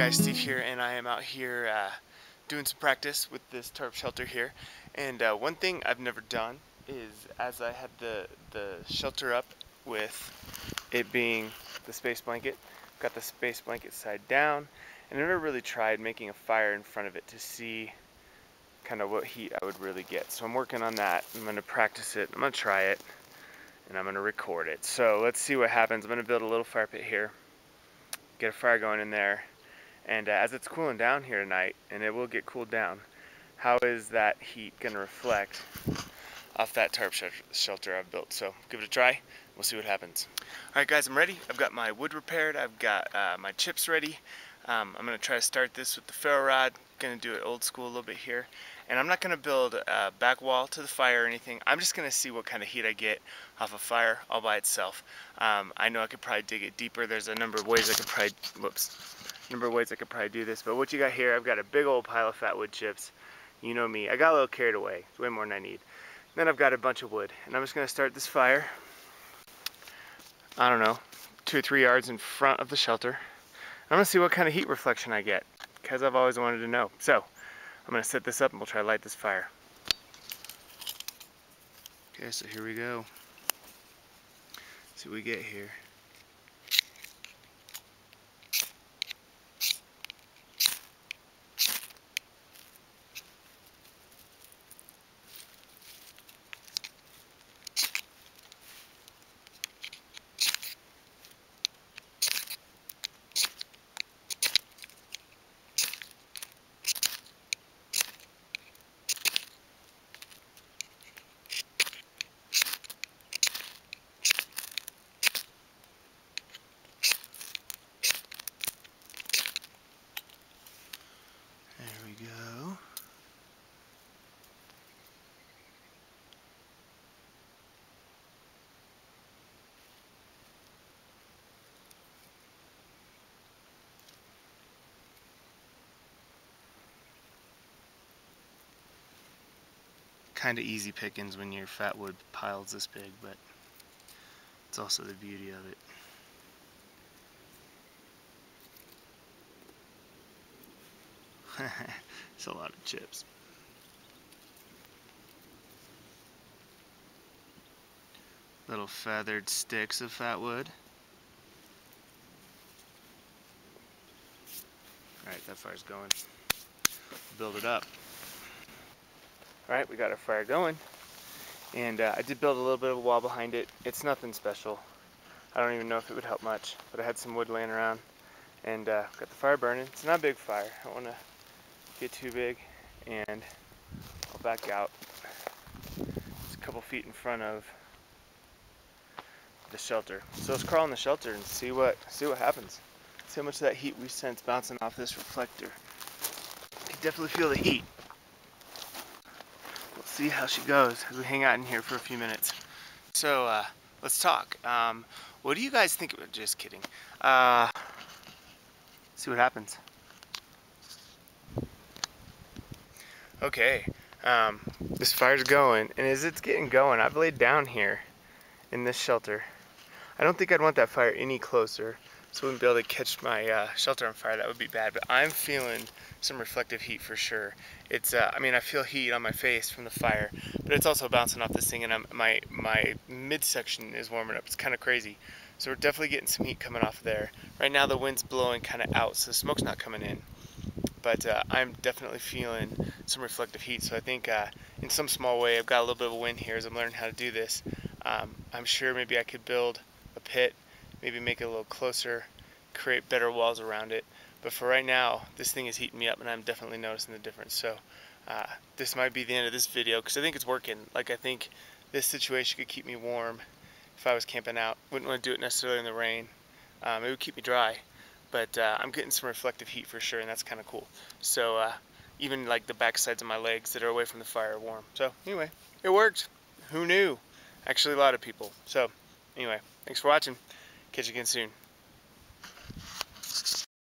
guys, Steve here, and I am out here doing some practice with this tarp shelter here. And one thing I've never done is, as I had the shelter up with it being the space blanket, got the space blanket side down, and I never really tried making a fire in front of it to see kind of what heat I would really get. So I'm working on that. I'm going to practice it, I'm going to try it, and I'm going to record it. So let's see what happens. I'm going to build a little fire pit here, get a fire going in there. And as it's cooling down here tonight, and it will get cooled down, how is that heat going to reflect off that tarp shelter I've built? So give it a try. We'll see what happens. Alright guys, I'm ready. I've got my wood prepared. I've got my chips ready. I'm going to try to start this with the ferro rod. Going to do it old school a little bit here. And I'm not going to build a back wall to the fire or anything. I'm just going to see what kind of heat I get off a fire all by itself. I know I could probably dig it deeper. There's a number of ways I could probably do this, but what you got here, I've got a big old pile of fat wood chips. You know me, I got a little carried away. It's way more than I need. Then I've got a bunch of wood, and I'm just going to start this fire, I don't know, 2 or 3 yards in front of the shelter. I'm going to see what kind of heat reflection I get, because I've always wanted to know. So I'm going to set this up and we'll try to light this fire. Okay, so here we go. See what we get here. Go. Kind of easy pickings when your fat wood pile's this big, but it's also the beauty of it. It's a lot of chips. Little feathered sticks of fat wood. Alright, that fire's going. Build it up. Alright, we got our fire going. And I did build a little bit of a wall behind it. It's nothing special. I don't even know if it would help much, but I had some wood laying around. And got the fire burning. It's not a big fire. I don't want to get too big, and I'll back out just a couple feet in front of the shelter. So let's crawl in the shelter and see what happens. See how much of that heat we sense bouncing off this reflector. You can definitely feel the heat. We'll see how she goes as we hang out in here for a few minutes. So let's talk. What do you guys think? Just kidding. See what happens. Okay, this fire's going, and as it's getting going, I've laid down here in this shelter. I don't think I'd want that fire any closer, so I wouldn't be able to catch my shelter on fire. That would be bad, but I'm feeling some reflective heat for sure. It's, I mean, I feel heat on my face from the fire, but it's also bouncing off this thing, and my midsection is warming up. It's kind of crazy. So we're definitely getting some heat coming off there. Right now the wind's blowing kind of out, so the smoke's not coming in. But I'm definitely feeling some reflective heat, so I think in some small way I've got a little bit of a win here as I'm learning how to do this. I'm sure maybe I could build a pit, maybe make it a little closer, create better walls around it. But for right now, this thing is heating me up, and I'm definitely noticing the difference. So this might be the end of this video, because I think it's working. Like, I think this situation could keep me warm if I was camping out. Wouldn't want to do it necessarily in the rain. It would keep me dry. But I'm getting some reflective heat for sure, and that's kind of cool. So even like the back sides of my legs that are away from the fire are warm. So anyway, it worked. Who knew? Actually, a lot of people. So anyway, thanks for watching. Catch you again soon.